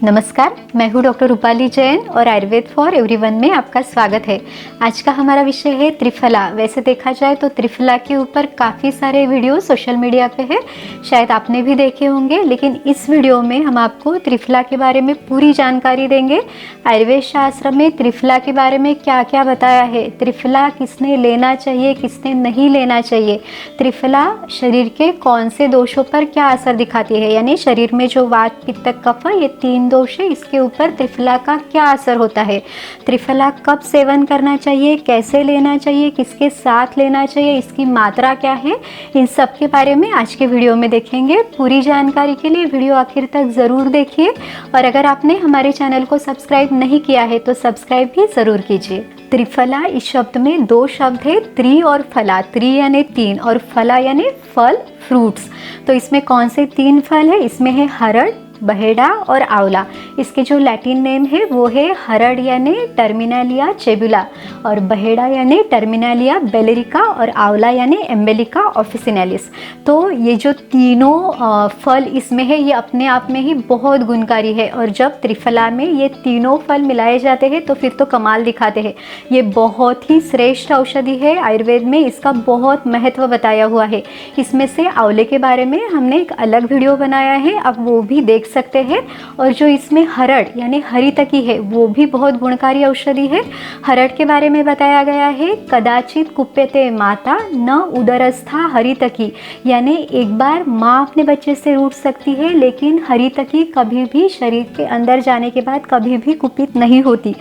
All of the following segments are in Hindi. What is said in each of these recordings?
नमस्कार, मैं हूँ डॉक्टर रूपाली जैन और आयुर्वेद फॉर एवरीवन में आपका स्वागत है। आज का हमारा विषय है त्रिफला। वैसे देखा जाए तो त्रिफला के ऊपर काफ़ी सारे वीडियो सोशल मीडिया पे है, शायद आपने भी देखे होंगे, लेकिन इस वीडियो में हम आपको त्रिफला के बारे में पूरी जानकारी देंगे। आयुर्वेद शास्त्र में त्रिफला के बारे में क्या क्या बताया है, त्रिफला किसने लेना चाहिए किसने नहीं लेना चाहिए, त्रिफला शरीर के कौन से दोषों पर क्या असर दिखाती है, यानी शरीर में जो वात पित्त कफ ये 3 दोष है, इसके ऊपर त्रिफला का क्या असर होता है, त्रिफला कब सेवन करना चाहिए, कैसे लेना चाहिए, किसके साथ लेना चाहिए, इसकी मात्रा क्या है, इन सब के बारे में आज के वीडियो में देखेंगे। पूरी जानकारी के लिए वीडियो आखिर तक ज़रूर देखिए और अगर आपने हमारे चैनल को सब्सक्राइब नहीं किया है तो सब्सक्राइब भी ज़रूर कीजिए। त्रिफला इस शब्द में 2 शब्द है, त्रि और फला। त्रि यानी 3 और फला यानी फल, फ्रूट्स। तो इसमें कौन से 3 फल है, इसमें है हरड़, बहेड़ा और आंवला। इसके जो लैटिन नेम है वो है हरड़ यानी टर्मिनालिया चेबुला और बहेड़ा यानी टर्मिनालिया बेलेरिका और आंवला यानी एम्बेलिका ऑफिसिनालिस। तो ये जो तीनों फल इसमें है ये अपने आप में ही बहुत गुणकारी है और जब त्रिफला में ये तीनों फल मिलाए जाते हैं तो फिर तो कमाल दिखाते हैं। ये बहुत ही श्रेष्ठ औषधि है, आयुर्वेद में इसका बहुत महत्व बताया हुआ है। इसमें से आंवले के बारे में हमने एक अलग वीडियो बनाया है, आप वो भी देख सकते हैं। और जो इसमें हरड़ यानी हरितकी है वो भी बहुत गुणकारी औषधि है। हरड़ के बारे में बताया गया है, कदाचित कुप्यते माता न उदरस्था हरितकी, यानी एक बार माँ अपने बच्चे से रूठ सकती है लेकिन हरितकी कभी भी शरीर के अंदर जाने के बाद कभी भी कुपित नहीं होती।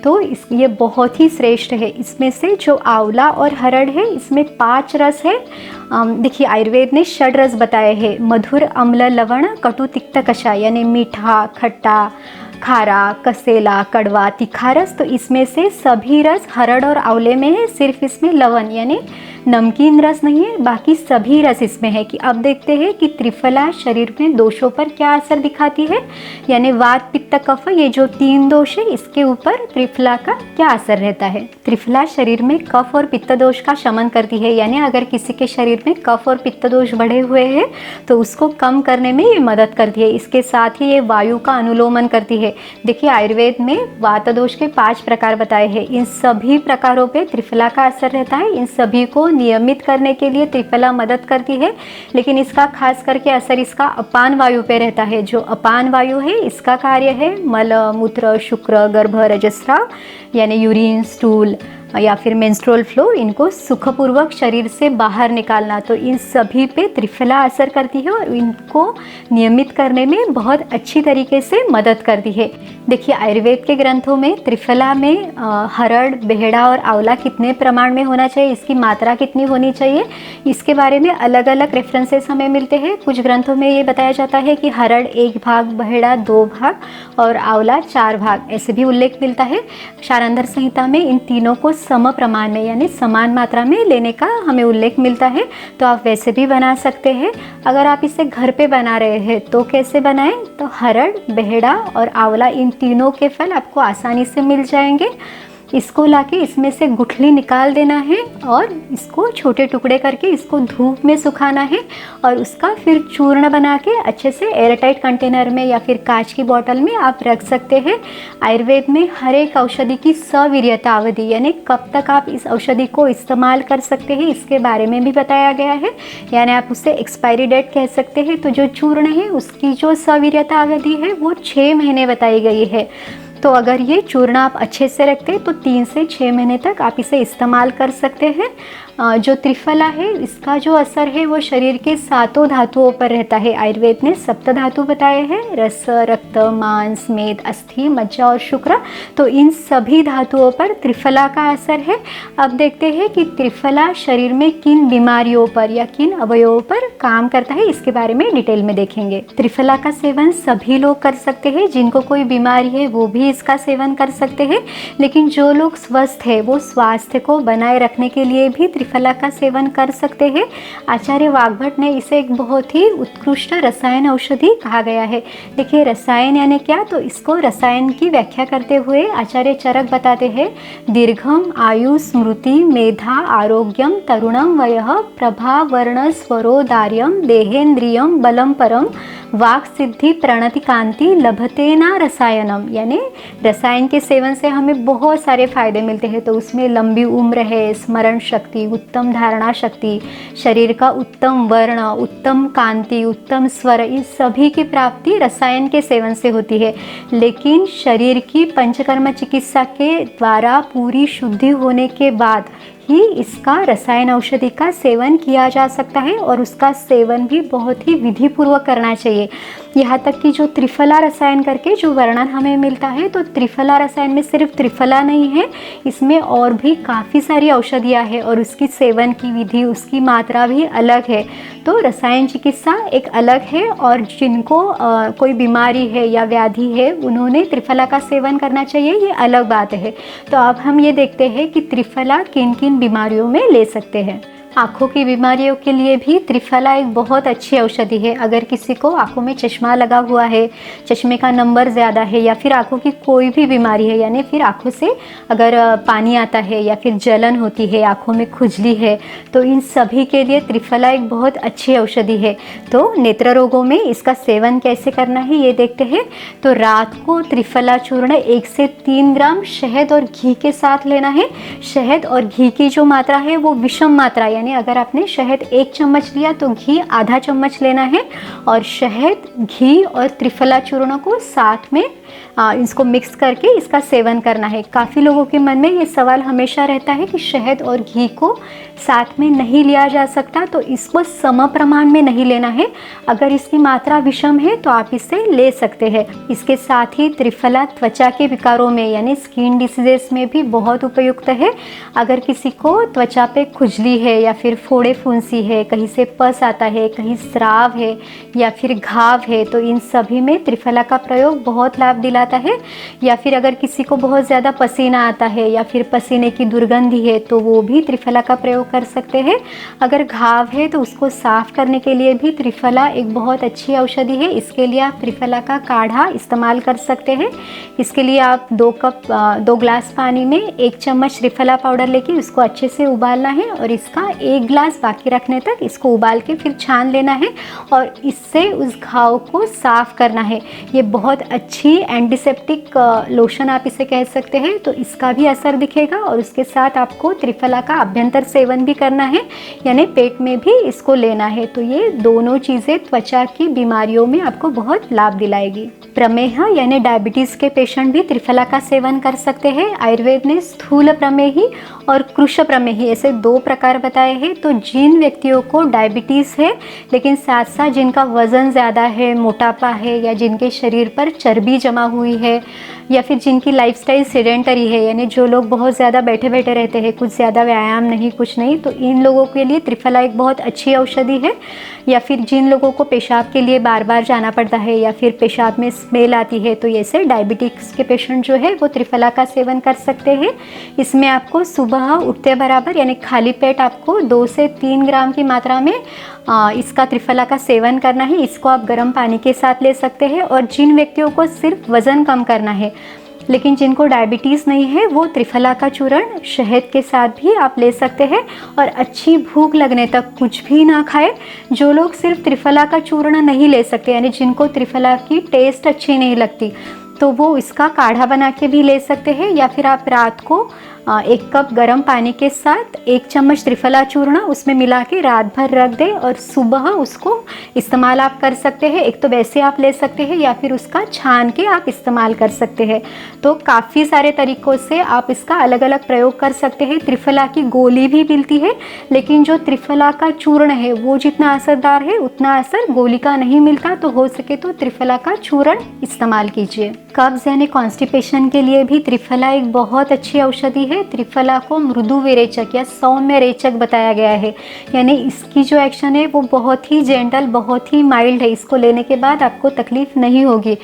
तो ये बहुत ही श्रेष्ठ है। इसमें से जो आंवला और हरड़ है इसमें 5 रस है। देखिए आयुर्वेद ने 6 रस बताए हैं, मधुर, अम्ल, लवण, कटु, तिक्त, कषाय, यानी मीठा, खट्टा, खारा, कसेला, कड़वा, तीखा रस। तो इसमें से सभी रस हरड़ और आंवले में है, सिर्फ इसमें लवण यानी नमकीन रस नहीं है, बाकी सभी रस इसमें है। कि अब देखते हैं कि त्रिफला शरीर में दोषों पर क्या असर दिखाती है, यानी वात पित्त कफ ये जो 3 दोष है इसके ऊपर त्रिफला का क्या असर रहता है। त्रिफला शरीर में कफ और पित्त दोष का शमन करती है, यानी अगर किसी के शरीर में कफ और पित्त दोष बढ़े हुए हैं तो उसको कम करने में ये मदद करती है। इसके साथ ही ये वायु का अनुलोमन करती है। देखिए आयुर्वेद में वात दोष के 5 प्रकार बताए हैं, इन सभी प्रकारों पे त्रिफला का असर रहता है। इन सभी को नियमित करने के लिए त्रिफला मदद करती है, लेकिन इसका खास करके असर इसका अपान वायु पे रहता है। जो अपान वायु है इसका कार्य है मल, मूत्र, शुक्र, गर्भ, रजस्राव यानी यूरिन, स्टूल या फिर मेंस्ट्रुअल फ्लो, इनको सुखपूर्वक शरीर से बाहर निकालना। तो इन सभी पे त्रिफला असर करती है और इनको नियमित करने में बहुत अच्छी तरीके से मदद करती है। देखिए आयुर्वेद के ग्रंथों में त्रिफला में हरड़, बेहड़ा और आंवला कितने प्रमाण में होना चाहिए, इसकी मात्रा कितनी होनी चाहिए, इसके बारे में अलग अलग रेफरेंसेस हमें मिलते हैं। कुछ ग्रंथों में ये बताया जाता है कि हरड़ 1 भाग, बहेड़ा 2 भाग और आंवला 4 भाग, ऐसे भी उल्लेख मिलता है। शारंध्र संहिता में इन तीनों को सम प्रमाण में यानी समान मात्रा में लेने का हमें उल्लेख मिलता है। तो आप वैसे भी बना सकते हैं। अगर आप इसे घर पे बना रहे हैं तो कैसे बनाएं, तो हरड़, बेहड़ा और आंवला इन तीनों के फल आपको आसानी से मिल जाएंगे। इसको लाके इसमें से गुठली निकाल देना है और इसको छोटे टुकड़े करके इसको धूप में सुखाना है और उसका फिर चूर्ण बना के अच्छे से एयरटाइट कंटेनर में या फिर कांच की बोतल में आप रख सकते हैं। आयुर्वेद में हर एक औषधि की सवीर्यता अवधि यानी कब तक आप इस औषधि को इस्तेमाल कर सकते हैं इसके बारे में भी बताया गया है, यानी आप उसे एक्सपायरी डेट कह सकते हैं। तो जो चूर्ण है उसकी जो सवीर्यता अवधि है वो 6 महीने बताई गई है। तो अगर ये चूर्ण आप अच्छे से रखते हैं तो 3 से 6 महीने तक आप इसे इस्तेमाल कर सकते हैं। जो त्रिफला है इसका जो असर है वो शरीर के 7 धातुओं पर रहता है। आयुर्वेद ने 7 धातु बताए हैं, रस, रक्त, मांस, मेद, अस्थि, मज्जा और शुक्र। तो इन सभी धातुओं पर त्रिफला का असर है। अब देखते हैं कि त्रिफला शरीर में किन बीमारियों पर या किन अवयवों पर काम करता है, इसके बारे में डिटेल में देखेंगे। त्रिफला का सेवन सभी लोग कर सकते हैं, जिनको कोई बीमारी है वो भी इसका सेवन कर सकते हैं, लेकिन जो लोग स्वस्थ है वो स्वास्थ्य को बनाए रखने के लिए भी त्रिफला का सेवन कर सकते हैं। आचार्य वाग्भट ने इसे एक बहुत ही उत्कृष्ट रसायन औषधि कहा गया है। देखिए रसायन यानी क्या, तो इसको रसायन की व्याख्या करते हुए आचार्य चरक बताते हैं, दीर्घम आयु स्मृति मेधा आरोग्यम तरुणम वयः प्रभा वर्ण स्वरोदार्यम देहेन्द्रियम बलम परम वाक सिद्धि प्रणति कांति लभते ना रसायनम, यानी रसायन के सेवन से हमें बहुत सारे फायदे मिलते हैं। तो उसमें लंबी उम्र है, स्मरण शक्ति, उत्तम धारणा शक्ति, शरीर का उत्तम वर्ण, उत्तम कांति, उत्तम स्वर, इस सभी की प्राप्ति रसायन के सेवन से होती है। लेकिन शरीर की पंचकर्म चिकित्सा के द्वारा पूरी शुद्धि होने के बाद ही इसका रसायन औषधि का सेवन किया जा सकता है, और उसका सेवन भी बहुत ही विधि पूर्वक करना चाहिए। यहाँ तक कि जो त्रिफला रसायन करके जो वर्णन हमें मिलता है, तो त्रिफला रसायन में सिर्फ त्रिफला नहीं है, इसमें और भी काफ़ी सारी औषधियाँ हैं, और उसकी सेवन की विधि, उसकी मात्रा भी अलग है। तो रसायन चिकित्सा एक अलग है, और जिनको कोई बीमारी है या व्याधि है, उन्होंने त्रिफला का सेवन करना चाहिए, ये अलग बात है। तो अब हम ये देखते हैं कि त्रिफला किन किन बीमारियों में ले सकते हैं। आँखों की बीमारियों के लिए भी त्रिफला एक बहुत अच्छी औषधि है। अगर किसी को आँखों में चश्मा लगा हुआ है, चश्मे का नंबर ज़्यादा है, या फिर आँखों की कोई भी बीमारी है, यानी फिर आँखों से अगर पानी आता है या फिर जलन होती है, आँखों में खुजली है, तो इन सभी के लिए त्रिफला एक बहुत अच्छी औषधि है। तो नेत्र रोगों में इसका सेवन कैसे करना है ये देखते हैं। तो रात को त्रिफला चूर्ण 1 से 3 ग्राम शहद और घी के साथ लेना है। शहद और घी की जो मात्रा है वो विषम मात्रा, यानी अगर आपने शहद 1 चम्मच लिया तो घी आधा चम्मच लेना है, और शहद, घी और त्रिफला चूर्ण को साथ में इसको मिक्स करके इसका सेवन करना है। काफ़ी लोगों के मन में ये सवाल हमेशा रहता है कि शहद और घी को साथ में नहीं लिया जा सकता, तो इसको सम प्रमाण में नहीं लेना है। अगर इसकी मात्रा विषम है तो आप इसे ले सकते हैं। इसके साथ ही त्रिफला त्वचा के विकारों में, यानी स्किन डिसीजेस में भी बहुत उपयुक्त है। अगर किसी को त्वचा पे खुजली है, या फिर फोड़े फुंसी है, कहीं से पस आता है, कहीं स्राव है, या फिर घाव है, तो इन सभी में त्रिफला का प्रयोग बहुत लाभ दिलाता है। या फिर अगर किसी को बहुत ज़्यादा पसीना आता है, या फिर पसीने की दुर्गंधी है, तो वो भी त्रिफला का प्रयोग कर सकते हैं। अगर घाव है तो उसको साफ करने के लिए भी त्रिफला एक बहुत अच्छी औषधि है। इसके लिए आप त्रिफला का काढ़ा इस्तेमाल कर सकते हैं। इसके लिए आप 2 ग्लास पानी में 1 चम्मच त्रिफला पाउडर लेके उसको अच्छे से उबालना है, और इसका 1 ग्लास बाकी रखने तक इसको उबाल के फिर छान लेना है, और इससे उस घाव को साफ करना है। ये बहुत अच्छी एंटीसेप्टिक लोशन आप इसे कह सकते हैं, तो इसका भी असर दिखेगा। और उसके साथ आपको त्रिफला का अभ्यंतर सेवन भी करना है, यानी पेट में भी इसको लेना है। तो ये दोनों चीज़ें त्वचा की बीमारियों में आपको बहुत लाभ दिलाएगी। प्रमेह यानी डायबिटीज़ के पेशेंट भी त्रिफला का सेवन कर सकते हैं। आयुर्वेद ने स्थूल प्रमेही और कृश प्रमेही ऐसे 2 प्रकार बताए हैं। तो जिन व्यक्तियों को डायबिटीज़ है, लेकिन साथ साथ जिनका वज़न ज़्यादा है, मोटापा है, या जिनके शरीर पर चर्बी जमा हुई है, या फिर जिनकी लाइफस्टाइल सेडेंटरी है, यानी जो लोग बहुत ज़्यादा बैठे बैठे रहते हैं, कुछ ज़्यादा व्यायाम नहीं, कुछ नहीं, तो इन लोगों के लिए त्रिफला एक बहुत अच्छी औषधि है। या फिर जिन लोगों को पेशाब के लिए बार बार जाना पड़ता है, या फिर पेशाब में स्मेल आती है, तो ऐसे डायबिटिक्स के पेशेंट जो है वो त्रिफला का सेवन कर सकते हैं। इसमें आपको सुबह उठते बराबर, यानी खाली पेट आपको 2 से 3 ग्राम की मात्रा में इसका त्रिफला का सेवन करना है। इसको आप गर्म पानी के साथ ले सकते हैं। और जिन व्यक्तियों को सिर्फ वज़न कम करना है, लेकिन जिनको डायबिटीज़ नहीं है, वो त्रिफला का चूर्ण शहद के साथ भी आप ले सकते हैं, और अच्छी भूख लगने तक कुछ भी ना खाए। जो लोग सिर्फ त्रिफला का चूर्ण नहीं ले सकते, यानी जिनको त्रिफला की टेस्ट अच्छी नहीं लगती, तो वो इसका काढ़ा बना के भी ले सकते हैं। या फिर आप रात को 1 कप गर्म पानी के साथ 1 चम्मच त्रिफला चूर्ण उसमें मिला के रात भर रख दें, और सुबह उसको इस्तेमाल आप कर सकते हैं। एक तो वैसे आप ले सकते हैं, या फिर उसका छान के आप इस्तेमाल कर सकते हैं। तो काफ़ी सारे तरीक़ों से आप इसका अलग अलग प्रयोग कर सकते हैं। त्रिफला की गोली भी मिलती है, लेकिन जो त्रिफला का चूर्ण है वो जितना असरदार है उतना असर गोली का नहीं मिलता। तो हो सके तो त्रिफला का चूर्ण इस्तेमाल कीजिए। कब्ज़ यानी कॉन्स्टिपेशन के लिए भी त्रिफला एक बहुत अच्छी औषधि है। त्रिफला को मृदु विरेचक या सौम्य रेचक बताया गया है, यानी इसकी जो एक्शन है वो बहुत ही जेंटल, बहुत ही माइल्ड है। इसको लेने के बाद आपको तकलीफ नहीं होगी।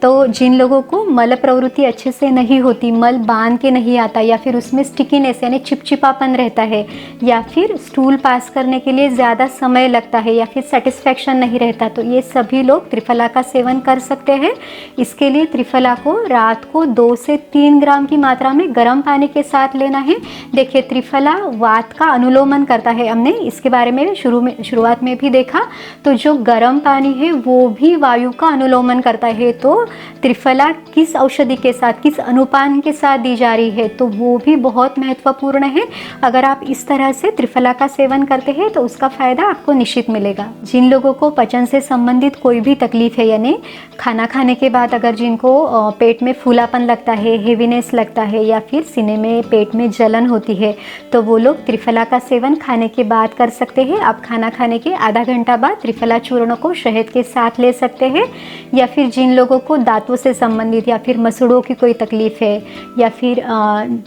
तो जिन लोगों को मल प्रवृत्ति अच्छे से नहीं होती, मल बांध के नहीं आता, या फिर उसमें स्टिकीनेस यानी चिपचिपापन रहता है, या फिर स्टूल पास करने के लिए ज़्यादा समय लगता है, या फिर सेटिस्फैक्शन नहीं रहता, तो ये सभी लोग त्रिफला का सेवन कर सकते हैं। इसके लिए त्रिफला को रात को 2 से 3 ग्राम की मात्रा में गर्म पानी के साथ लेना है। देखिए, त्रिफला वात का अनुलोमन करता है, हमने इसके बारे में शुरुआत में भी देखा। तो जो गर्म पानी है वो भी वायु का अनुलोमन करता है। तो त्रिफला किस औषधि के साथ, किस अनुपान के साथ दी जा रही है, तो वो भी बहुत महत्वपूर्ण है। अगर आप इस तरह से त्रिफला का सेवन करते हैं तो उसका फ़ायदा आपको निश्चित मिलेगा। जिन लोगों को पाचन से संबंधित कोई भी तकलीफ है, यानी खाना खाने के बाद अगर जिनको पेट में फूलापन लगता है, हेवीनेस लगता है, या फिर सीने में पेट में जलन होती है, तो वो लोग त्रिफला का सेवन खाने के बाद कर सकते हैं। आप खाना खाने के आधा घंटा बाद त्रिफला चूर्ण को शहद के साथ ले सकते हैं। या फिर जिन लोगों को दांतों से संबंधित या फिर मसूड़ों की कोई तकलीफ़ है, या फिर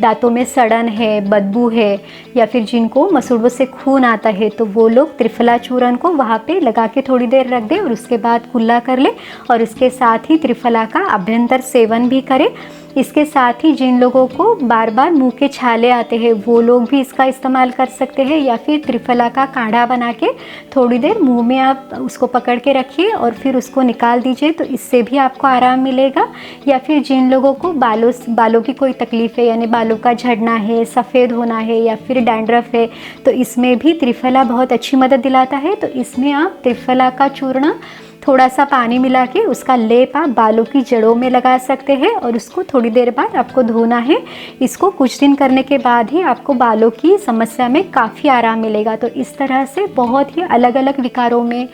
दांतों में सड़न है, बदबू है, या फिर जिनको मसूड़ों से खून आता है, तो वो लोग त्रिफला चूर्ण को वहाँ पे लगा के थोड़ी देर रख दें और उसके बाद कुल्ला कर ले और उसके साथ ही त्रिफला का अभ्यंतर सेवन भी करें। इसके साथ ही जिन लोगों को बार बार मुंह के छाले आते हैं वो लोग भी इसका इस्तेमाल कर सकते हैं। या फिर त्रिफला का काढ़ा बना के थोड़ी देर मुंह में आप उसको पकड़ के रखिए और फिर उसको निकाल दीजिए, तो इससे भी आपको आराम मिलेगा। या फिर जिन लोगों को बालों की कोई तकलीफ़ है, यानी बालों का झड़ना है, सफ़ेद होना है, या फिर डैंड्रफ है, तो इसमें भी त्रिफला बहुत अच्छी मदद दिलाता है। तो इसमें आप त्रिफला का चूर्ण थोड़ा सा पानी मिला के उसका लेप आप बालों की जड़ों में लगा सकते हैं और उसको थोड़ी देर बाद आपको धोना है। इसको कुछ दिन करने के बाद ही आपको बालों की समस्या में काफ़ी आराम मिलेगा। तो इस तरह से बहुत ही अलग अलग विकारों में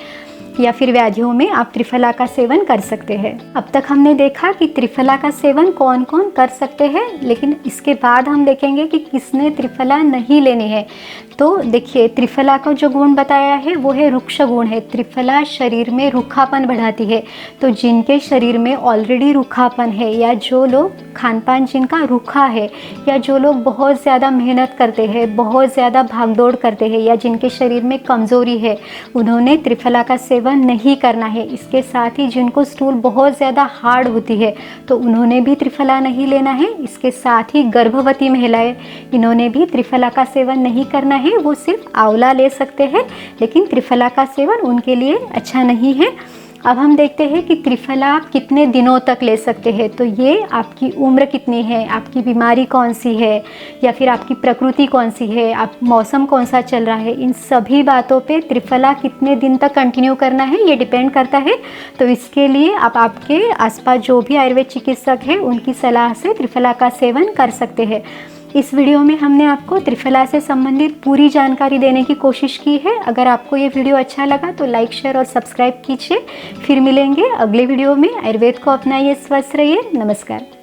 या फिर व्याधियों में आप त्रिफला का सेवन कर सकते हैं। अब तक हमने देखा कि त्रिफला का सेवन कौन कौन कर सकते हैं, लेकिन इसके बाद हम देखेंगे कि किसने त्रिफला नहीं लेनी है। तो देखिए, त्रिफला का जो गुण बताया है वो है रुक्ष गुण है। त्रिफला शरीर में रूखापन बढ़ाती है। तो जिनके शरीर में ऑलरेडी रूखापन है, या जो लोग खान पान जिनका रूखा है, या जो लोग बहुत ज़्यादा मेहनत करते हैं, बहुत ज़्यादा भागदौड़ करते हैं, या जिनके शरीर में कमज़ोरी है, उन्होंने त्रिफला का सेवन नहीं करना है। इसके साथ ही जिनको स्टूल बहुत ज़्यादा हार्ड होती है तो उन्होंने भी त्रिफला नहीं लेना है। इसके साथ ही गर्भवती महिलाएं, इन्होंने भी त्रिफला का सेवन नहीं करना है। वो सिर्फ आंवला ले सकते हैं, लेकिन त्रिफला का सेवन उनके लिए अच्छा नहीं है। अब हम देखते हैं कि त्रिफला आप कितने दिनों तक ले सकते हैं। तो ये आपकी उम्र कितनी है, आपकी बीमारी कौन सी है, या फिर आपकी प्रकृति कौन सी है, आप मौसम कौन सा चल रहा है, इन सभी बातों पे त्रिफला कितने दिन तक कंटिन्यू करना है ये डिपेंड करता है। तो इसके लिए आप आपके आसपास जो भी आयुर्वेद चिकित्सक है उनकी सलाह से त्रिफला का सेवन कर सकते हैं। इस वीडियो में हमने आपको त्रिफला से संबंधित पूरी जानकारी देने की कोशिश की है। अगर आपको ये वीडियो अच्छा लगा तो लाइक, शेयर और सब्सक्राइब कीजिए। फिर मिलेंगे अगले वीडियो में। आयुर्वेद को अपनाइए, स्वस्थ रहिए। नमस्कार।